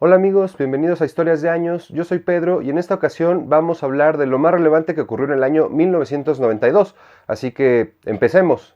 Hola amigos, bienvenidos a Historias de Años, yo soy Pedro y en esta ocasión vamos a hablar de lo más relevante que ocurrió en el año 1992, así que empecemos.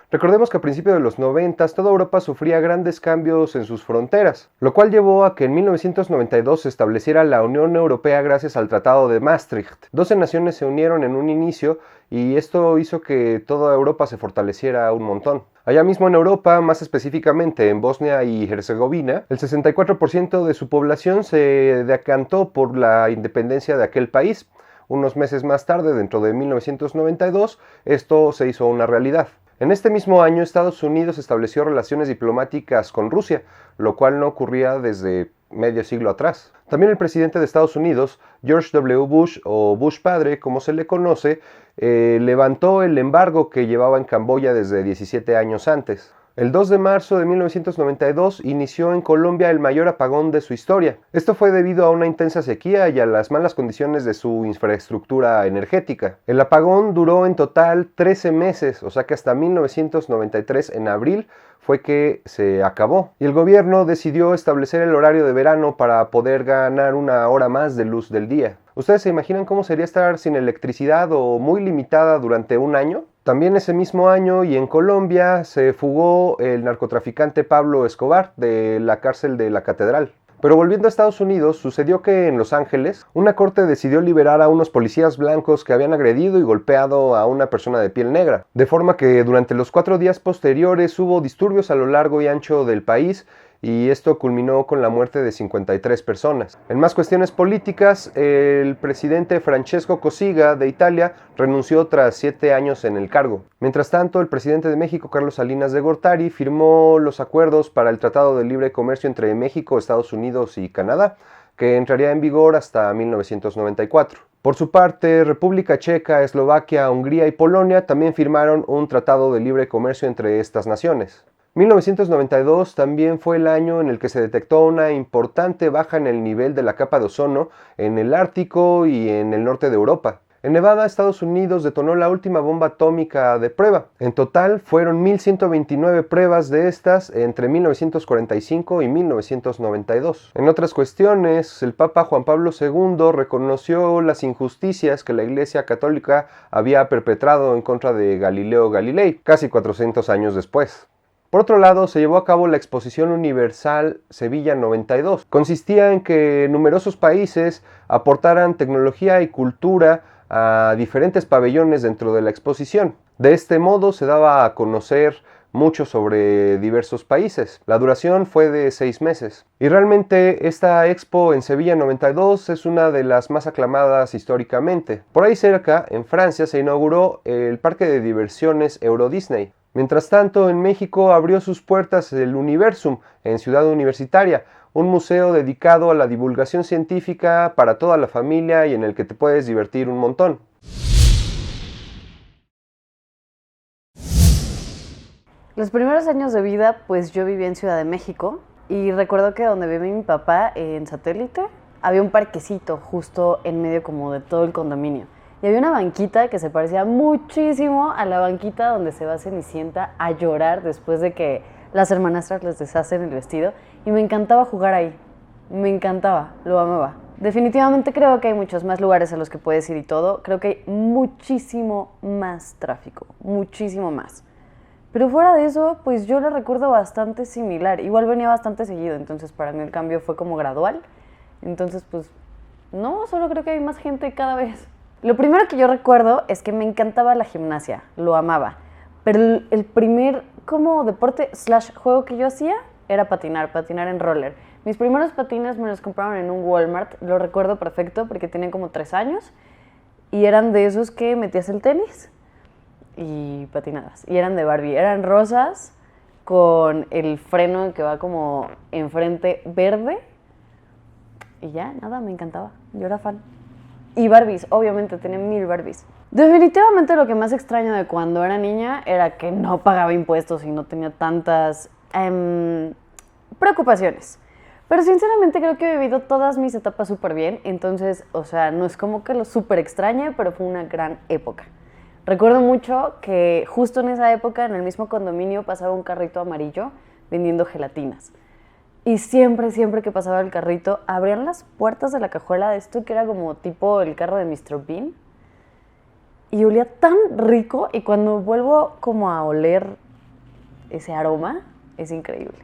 Recordemos que a principios de los 90 toda Europa sufría grandes cambios en sus fronteras, lo cual llevó a que en 1992 se estableciera la Unión Europea gracias al Tratado de Maastricht. 12 naciones se unieron en un inicio y esto hizo que toda Europa se fortaleciera un montón. Allá mismo en Europa, más específicamente en Bosnia y Herzegovina, el 64% de su población se decantó por la independencia de aquel país. Unos meses más tarde, dentro de 1992, esto se hizo una realidad. En este mismo año, Estados Unidos estableció relaciones diplomáticas con Rusia, lo cual no ocurría desde medio siglo atrás. También el presidente de Estados Unidos, George W. Bush, o Bush padre, como se le conoce, levantó el embargo que llevaba en Camboya desde 17 años antes. El 2 de marzo de 1992 inició en Colombia el mayor apagón de su historia. Esto fue debido a una intensa sequía y a las malas condiciones de su infraestructura energética. El apagón duró en total 13 meses, o sea que hasta 1993, en abril, fue que se acabó. Y el gobierno decidió establecer el horario de verano para poder ganar una hora más de luz del día. ¿Ustedes se imaginan cómo sería estar sin electricidad o muy limitada durante un año? También ese mismo año y en Colombia se fugó el narcotraficante Pablo Escobar de la cárcel de la Catedral. Pero volviendo a Estados Unidos, sucedió que en Los Ángeles, una corte decidió liberar a unos policías blancos que habían agredido y golpeado a una persona de piel negra. De forma que durante los 4 días posteriores hubo disturbios a lo largo y ancho del país, y esto culminó con la muerte de 53 personas. En más cuestiones políticas, el presidente Francesco Cossiga de Italia renunció tras 7 años en el cargo. Mientras tanto, el presidente de México, Carlos Salinas de Gortari, firmó los acuerdos para el Tratado de Libre Comercio entre México, Estados Unidos y Canadá, que entraría en vigor hasta 1994. Por su parte, República Checa, Eslovaquia, Hungría y Polonia también firmaron un tratado de libre comercio entre estas naciones. 1992 también fue el año en el que se detectó una importante baja en el nivel de la capa de ozono en el Ártico y en el norte de Europa. En Nevada, Estados Unidos detonó la última bomba atómica de prueba. En total fueron 1.129 pruebas de estas entre 1945 y 1992. En otras cuestiones, el Papa Juan Pablo II reconoció las injusticias que la Iglesia Católica había perpetrado en contra de Galileo Galilei, casi 400 años después. Por otro lado, se llevó a cabo la Exposición Universal Sevilla 92. Consistía en que numerosos países aportaran tecnología y cultura a diferentes pabellones dentro de la exposición. De este modo se daba a conocer mucho sobre diversos países. La duración fue de 6 meses. Y realmente esta expo en Sevilla 92 es una de las más aclamadas históricamente. Por ahí cerca, en Francia, se inauguró el parque de diversiones Euro Disney. Mientras tanto, en México abrió sus puertas el Universum, en Ciudad Universitaria, un museo dedicado a la divulgación científica para toda la familia y en el que te puedes divertir un montón. Los primeros años de vida, pues yo vivía en Ciudad de México y recuerdo que donde vivía mi papá, en Satélite, había un parquecito justo en medio como de todo el condominio. Y había una banquita que se parecía muchísimo a la banquita donde se va Cenicienta a llorar después de que las hermanastras les deshacen el vestido. Y me encantaba jugar ahí. Me encantaba, lo amaba. Definitivamente creo que hay muchos más lugares a los que puedes ir y todo. Creo que hay muchísimo más tráfico, muchísimo más. Pero fuera de eso, pues yo lo recuerdo bastante similar. Igual venía bastante seguido, entonces para mí el cambio fue como gradual. Entonces, pues, no, solo creo que hay más gente cada vez. Lo primero que yo recuerdo es que me encantaba la gimnasia, lo amaba. Pero el primer como deporte / juego que yo hacía era patinar en roller. Mis primeros patines me los compraron en un Walmart, lo recuerdo perfecto porque tenía como 3 años. Y eran de esos que metías el tenis y patinabas. Y eran de Barbie, eran rosas con el freno que va como enfrente verde. Y ya, nada, me encantaba, yo era fan. Y Barbies, obviamente, tenía 1000 Barbies. Definitivamente lo que más extraño de cuando era niña era que no pagaba impuestos y no tenía tantas preocupaciones. Pero sinceramente creo que he vivido todas mis etapas súper bien, entonces, o sea, no es como que lo súper extrañe, pero fue una gran época. Recuerdo mucho que justo en esa época, en el mismo condominio, pasaba un carrito amarillo vendiendo gelatinas. Y siempre que pasaba el carrito, abrían las puertas de la cajuela de esto que era como tipo el carro de Mr. Bean. Y olía tan rico, y cuando vuelvo como a oler ese aroma, es increíble.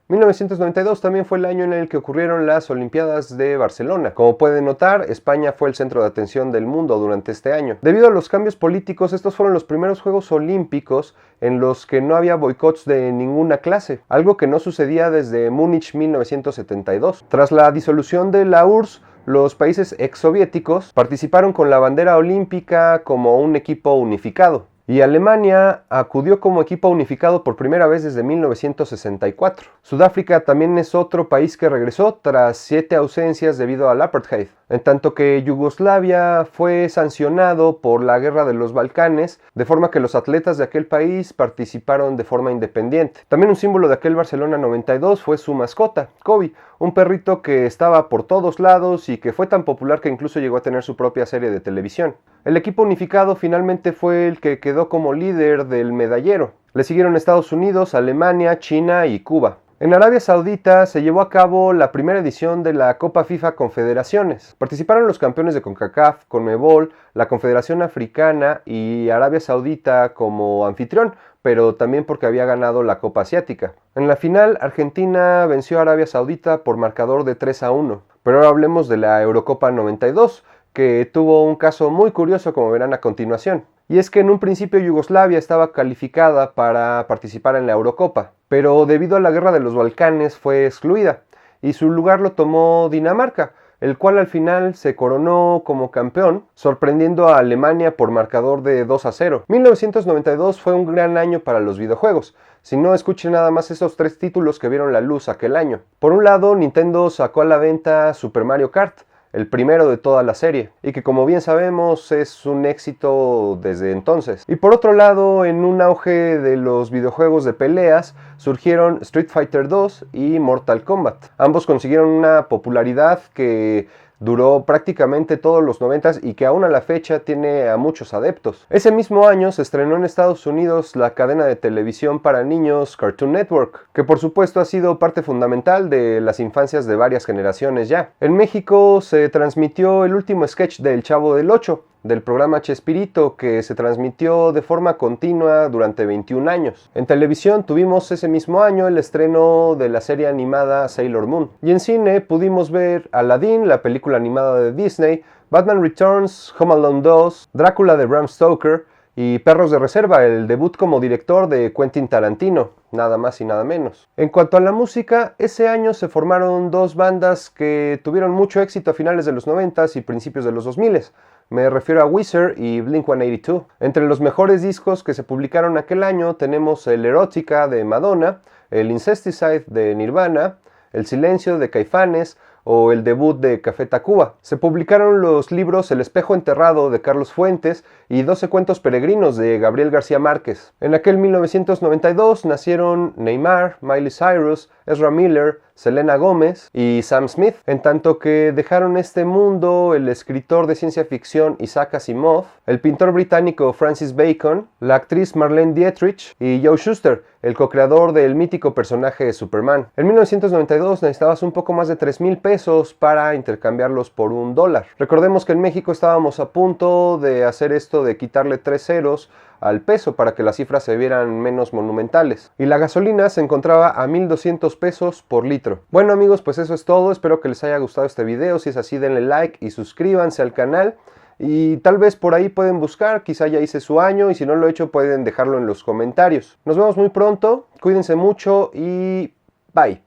...1992 también fue el año en el que ocurrieron las Olimpiadas de Barcelona. Como pueden notar, España fue el centro de atención del mundo durante este año. Debido a los cambios políticos, estos fueron los primeros Juegos Olímpicos en los que no había boicots de ninguna clase, algo que no sucedía desde Múnich 1972. Tras la disolución de la URSS, los países exsoviéticos participaron con la bandera olímpica como un equipo unificado. Y Alemania acudió como equipo unificado por primera vez desde 1964. Sudáfrica también es otro país que regresó tras 7 ausencias debido al apartheid, en tanto que Yugoslavia fue sancionado por la Guerra de los Balcanes, de forma que los atletas de aquel país participaron de forma independiente. También un símbolo de aquel Barcelona 92 fue su mascota, Kobe, un perrito que estaba por todos lados y que fue tan popular que incluso llegó a tener su propia serie de televisión. El equipo unificado finalmente fue el que quedó como líder del medallero. Le siguieron Estados Unidos, Alemania, China y Cuba. En Arabia Saudita se llevó a cabo la primera edición de la Copa FIFA Confederaciones. Participaron los campeones de CONCACAF, CONMEBOL, la Confederación Africana y Arabia Saudita como anfitrión, pero también porque había ganado la Copa Asiática. En la final, Argentina venció a Arabia Saudita por marcador de 3-1. Pero ahora hablemos de la Eurocopa 92, que tuvo un caso muy curioso, como verán a continuación. Y es que en un principio Yugoslavia estaba calificada para participar en la Eurocopa, pero debido a la Guerra de los Balcanes fue excluida, y su lugar lo tomó Dinamarca, el cual al final se coronó como campeón, sorprendiendo a Alemania por marcador de 2-0. 1992 fue un gran año para los videojuegos. Si no, escuchen nada más esos 3 títulos que vieron la luz aquel año. Por un lado, Nintendo sacó a la venta Super Mario Kart, el primero de toda la serie, y que como bien sabemos es un éxito desde entonces. Y por otro lado, en un auge de los videojuegos de peleas, surgieron Street Fighter 2 y Mortal Kombat. Ambos consiguieron una popularidad que duró prácticamente todos los 90s y que aún a la fecha tiene a muchos adeptos. Ese mismo año se estrenó en Estados Unidos la cadena de televisión para niños Cartoon Network, que por supuesto ha sido parte fundamental de las infancias de varias generaciones ya. En México se transmitió el último sketch del Chavo del Ocho, del programa Chespirito, que se transmitió de forma continua durante 21 años. En televisión tuvimos ese mismo año el estreno de la serie animada Sailor Moon. Y en cine pudimos ver Aladdin, la película animada de Disney, Batman Returns, Home Alone 2, Drácula de Bram Stoker y Perros de Reserva, el debut como director de Quentin Tarantino, nada más y nada menos. En cuanto a la música, ese año se formaron 2 bandas que tuvieron mucho éxito a finales de los 90s y principios de los 2000s. Me refiero a Weezer y Blink-182. Entre los mejores discos que se publicaron aquel año tenemos el Erotica de Madonna, el Incesticide de Nirvana, el Silencio de Caifanes o el debut de Café Tacuba. Se publicaron los libros El espejo enterrado de Carlos Fuentes y 12 cuentos peregrinos de Gabriel García Márquez. En aquel 1992 nacieron Neymar, Miley Cyrus, Ezra Miller, Selena Gómez y Sam Smith, en tanto que dejaron este mundo el escritor de ciencia ficción Isaac Asimov, el pintor británico Francis Bacon, la actriz Marlene Dietrich y Joe Shuster, el co-creador del mítico personaje de Superman. En 1992 necesitabas un poco más de 3,000 pesos para intercambiarlos por $1. Recordemos que en México estábamos a punto de hacer esto de quitarle 3 ceros al peso para que las cifras se vieran menos monumentales. Y la gasolina se encontraba a 1,200 pesos por litro. Bueno amigos, pues eso es todo. Espero que les haya gustado este video. Si es así, denle like y suscríbanse al canal. Y tal vez por ahí pueden buscar, quizá ya hice su año y si no lo he hecho pueden dejarlo en los comentarios. Nos vemos muy pronto, cuídense mucho y bye.